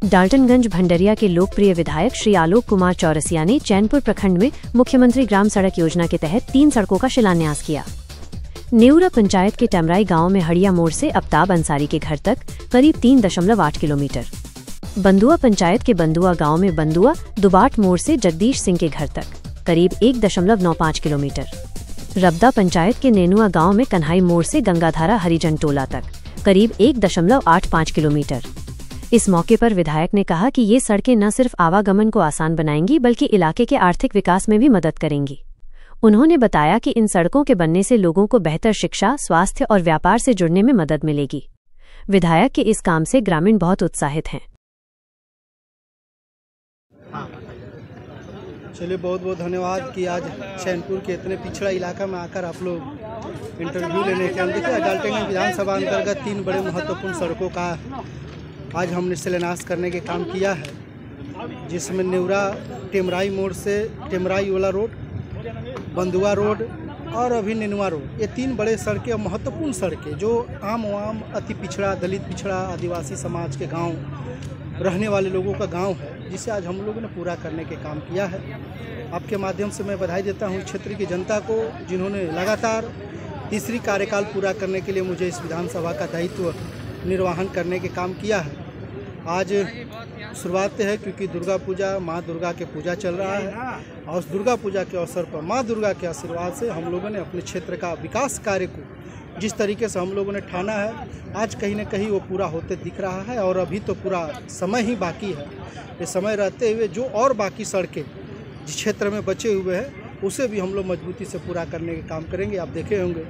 डाल्टनगंज भंडरिया के लोकप्रिय विधायक श्री आलोक कुमार चौरसिया ने चैनपुर प्रखंड में मुख्यमंत्री ग्राम सड़क योजना के तहत 3 सड़कों का शिलान्यास किया। नेउरा पंचायत के टमराई गांव में हड़िया मोड़ से अफ्ताब अंसारी के घर तक करीब 3.8 किलोमीटर, बंदुआ पंचायत के बंदुआ गांव में बंदुआ दुबाट मोड़ से जगदीश सिंह के घर तक करीब 1.95 किलोमीटर, रबदा पंचायत के नेनुआ गांव में कन्हाई मोड़ से गंगाधारा हरिजन टोला तक करीब 1.85 किलोमीटर। इस मौके पर विधायक ने कहा कि ये सड़कें न सिर्फ आवागमन को आसान बनाएंगी बल्कि इलाके के आर्थिक विकास में भी मदद करेंगी। उन्होंने बताया कि इन सड़कों के बनने से लोगों को बेहतर शिक्षा, स्वास्थ्य और व्यापार से जुड़ने में मदद मिलेगी। विधायक के इस काम से ग्रामीण बहुत उत्साहित हैं। चलिए, बहुत बहुत धन्यवाद कि आज चैनपुर के इतने पिछड़ा इलाका में आकर आप लोग इंटरव्यू लेने के लिए। देखिए, डाल्टनगंज विधानसभा अंतर्गत 3 बड़े महत्वपूर्ण सड़कों का आज हमने शिलान्यास करने के काम किया है, जिसमें नेउरा टेमराई मोड़ से टेमराई वाला रोड, बंदुआ रोड और अभी नेनुआ रोड, ये 3 बड़े सड़कें, महत्वपूर्ण सड़कें जो आम अति पिछड़ा, दलित पिछड़ा, आदिवासी समाज के गांव रहने वाले लोगों का गांव है, जिसे आज हम लोगों ने पूरा करने के काम किया है। आपके माध्यम से मैं बधाई देता हूं क्षेत्र की जनता को, जिन्होंने लगातार तीसरी कार्यकाल पूरा करने के लिए मुझे इस विधानसभा का दायित्व निर्वहन करने के काम किया है। आज शुरुआत है क्योंकि दुर्गा पूजा, माँ दुर्गा के पूजा चल रहा है और उस दुर्गा पूजा के अवसर पर माँ दुर्गा के आशीर्वाद से हम लोगों ने अपने क्षेत्र का विकास कार्य को जिस तरीके से हम लोगों ने ठाना है, आज कहीं न कहीं वो पूरा होते दिख रहा है। और अभी तो पूरा समय ही बाकी है। ये समय रहते हुए जो और बाकी सड़कें जिस क्षेत्र में बचे हुए हैं उसे भी हम लोग मजबूती से पूरा करने के काम करेंगे। आप देखे होंगे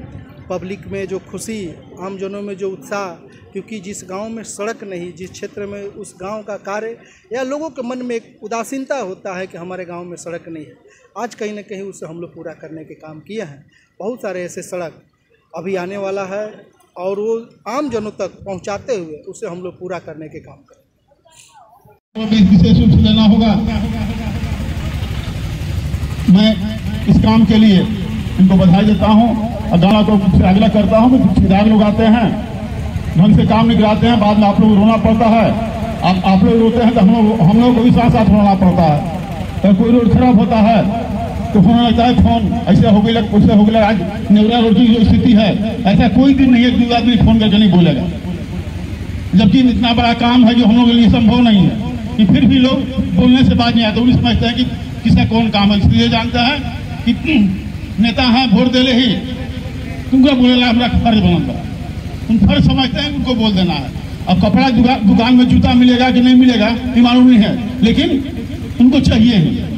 पब्लिक में जो खुशी, आमजनों में जो उत्साह, क्योंकि जिस गांव में सड़क नहीं, जिस क्षेत्र में उस गांव का कार्य या लोगों के मन में एक उदासीनता होता है कि हमारे गांव में सड़क नहीं है, आज कहीं न कहीं उसे हम लोग पूरा करने के काम किए हैं। बहुत सारे ऐसे सड़क अभी आने वाला है और वो आम जनों तक पहुंचाते हुए उसे हम लोग पूरा करने के काम करें। विशेष रूप से लेना होगा। मैं इस काम के लिए इनको बधाई देता हूँ और गाना को अगला करता हूँ। विधायक लोग आते हैं, ढंग से काम नहीं कराते हैं, बाद में आप लोग रोना पड़ता है। आप लोग रोते हैं तो हम लोग को भी साथ साथ रोना पड़ता है। तो कोई रोड खराब होता है तो फोन आता है, फोन ऐसे हो गया, वैसे हो गया। आज नेवरा रोड की जो स्थिति है, ऐसा कोई दिन नहीं है कि आदमी फोन करके नहीं बोलेगा, जबकि इतना बड़ा काम है जो हम लोग के लिए संभव नहीं है कि फिर भी लोग बोलने से बात नहीं आता। वो समझते हैं कि किसका कौन काम है, इसलिए जानता है कि नेता है, वोट दे ले ही तुमको बोलेला हमारा फर्ज बनता है। तुम फर्ज समझते हैं उनको बोल देना है। अब कपड़ा दुकान में जूता मिलेगा कि नहीं मिलेगा ये मालूम नहीं है, लेकिन उनको चाहिए ही।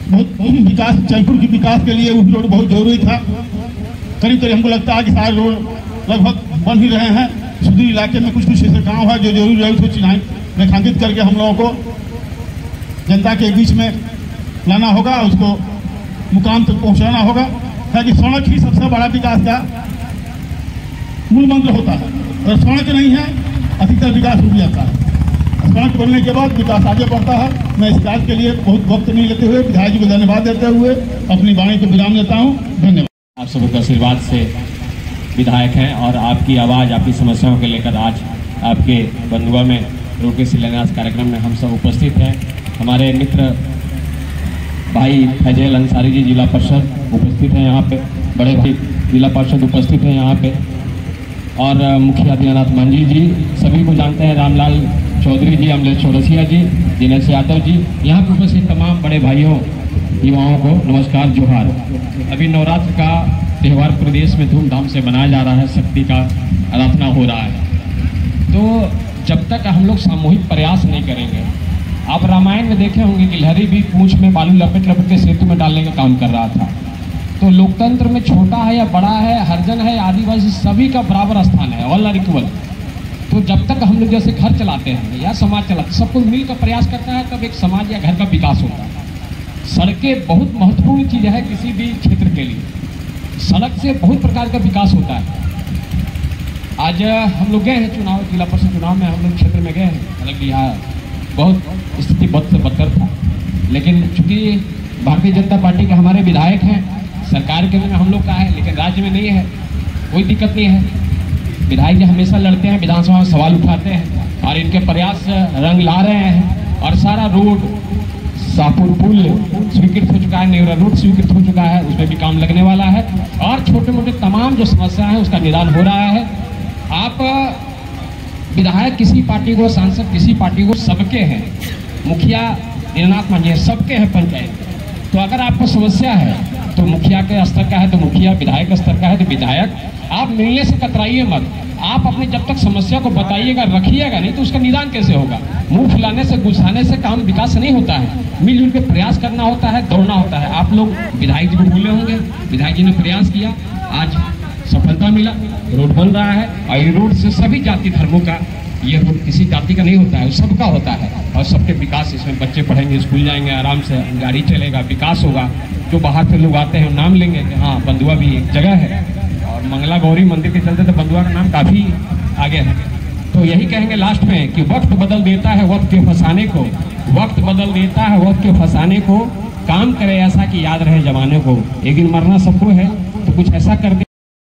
बहुत विकास, चैनपुर की विकास के लिए उस रोड बहुत जरूरी था। करीब करीब हमको लगता है कि सारे रोड लगभग बन ही रहे हैं। सुदूर इलाके में कुछ ऐसे गाँव है जो जरूरी है, उसको चिन्हांकित रेखांकित करके हम लोगों को जनता के बीच में लाना होगा, उसको मुकाम तक पहुंचाना होगा, ताकि सड़क ही सबसे बड़ा विकास का मूल मंत्र होता है। अगर सड़क नहीं है, अधिकतर विकास रुक जाता है। सड़क बनने के बाद विकास आगे बढ़ता है। मैं इस कार्य के लिए बहुत वक्त नहीं लेते हुए विधायक जी को धन्यवाद देते हुए अपनी वाणी को विराम देता हूँ। धन्यवाद। आप सबके आशीर्वाद से विधायक हैं और आपकी आवाज़, आपकी समस्याओं को लेकर आज आपके बंदुआ में रोड के शिलान्यास कार्यक्रम में हम सब उपस्थित हैं। हमारे मित्र भाई फैजल अंसारी जी जिला परिषद उपस्थित हैं यहाँ पे, बड़े भाई जिला परिषद उपस्थित हैं यहाँ पे, और मुखिया दीनानाथ मांझी जी, सभी को जानते हैं, रामलाल चौधरी जी, अमलेश चौरसिया जी, दिनेश यादव जी, यहाँ पे उपस्थित तमाम बड़े भाइयों, युवाओं को नमस्कार, जोहार। अभी नवरात्र का त्यौहार प्रदेश में धूमधाम से मनाया जा रहा है, शक्ति का आराधना हो रहा है। तो जब तक हम लोग सामूहिक प्रयास नहीं करेंगे, आप रामायण में देखे होंगे कि लहरी भी पूंछ में बालू लपेट लपेट के सेतु में डालने का काम कर रहा था। तो लोकतंत्र में छोटा है या बड़ा है, हरिजन है, आदिवासी, सभी का बराबर स्थान है, ऑल आर इक्वल। तो जब तक हम लोग जैसे घर चलाते हैं या समाज चलाते, सब कोई मिलकर प्रयास करता है, तब एक समाज या घर का विकास होता है। सड़कें बहुत महत्वपूर्ण चीज़ है किसी भी क्षेत्र के लिए। सड़क से बहुत प्रकार का विकास होता है। आज हम लोग गए हैं चुनाव, जिला परिषद चुनाव में हम लोग क्षेत्र में गए हैं, हालांकि यहाँ बहुत स्थिति बद से बदतर था, लेकिन चूँकि भारतीय जनता पार्टी के हमारे विधायक हैं, सरकार के में हम लोग का है, लेकिन राज्य में नहीं है, कोई दिक्कत नहीं है। विधायक जी हमेशा लड़ते हैं, विधानसभा में सवाल उठाते हैं, और इनके प्रयास रंग ला रहे हैं और सारा रोड शाहपुर पुल स्वीकृत हो चुका है, नेवरा रोड स्वीकृत हो चुका है, उसमें भी काम लगने वाला है और छोटे मोटे तमाम जो समस्या है उसका निदान हो रहा है। आप विधायक किसी पार्टी को, सांसद किसी पार्टी को, सबके हैं, मुखिया दीनानाथ मांझी सबके हैं पंचायत। तो अगर आपको समस्या है तो मुखिया के स्तर का है तो मुखिया, विधायक स्तर का है तो विधायक, आप मिलने से कतराइए मत। आप अपने जब तक समस्या को बताइएगा, रखिएगा नहीं तो उसका निदान कैसे होगा। मुंह फुलाने से, गुस्साने से काम विकास नहीं होता है। मिलजुल के प्रयास करना होता है, दौड़ना होता है। आप लोग विधायक जी को बोले होंगे, विधायक जी ने प्रयास किया, आज सफलता मिला, रोड बन रहा है और ये रोड से सभी जाति धर्मों का, ये रोड किसी जाति का नहीं होता है, सबका होता है और सबके विकास। इसमें बच्चे पढ़ेंगे, स्कूल जाएंगे, आराम से गाड़ी चलेगा, विकास होगा। जो बाहर से लोग आते हैं नाम लेंगे कि हाँ बंधुआ भी एक जगह है और मंगला गौरी मंदिर के चलते तो बंधुआ का नाम काफ़ी आगे है। तो यही कहेंगे लास्ट में कि वक्त बदल देता है वक्त के फंसाने को, वक्त बदल देता है वक्त के फंसाने को, काम करे ऐसा कि याद रहे जमाने को। एक दिन मरना सबको है तो कुछ ऐसा कर दे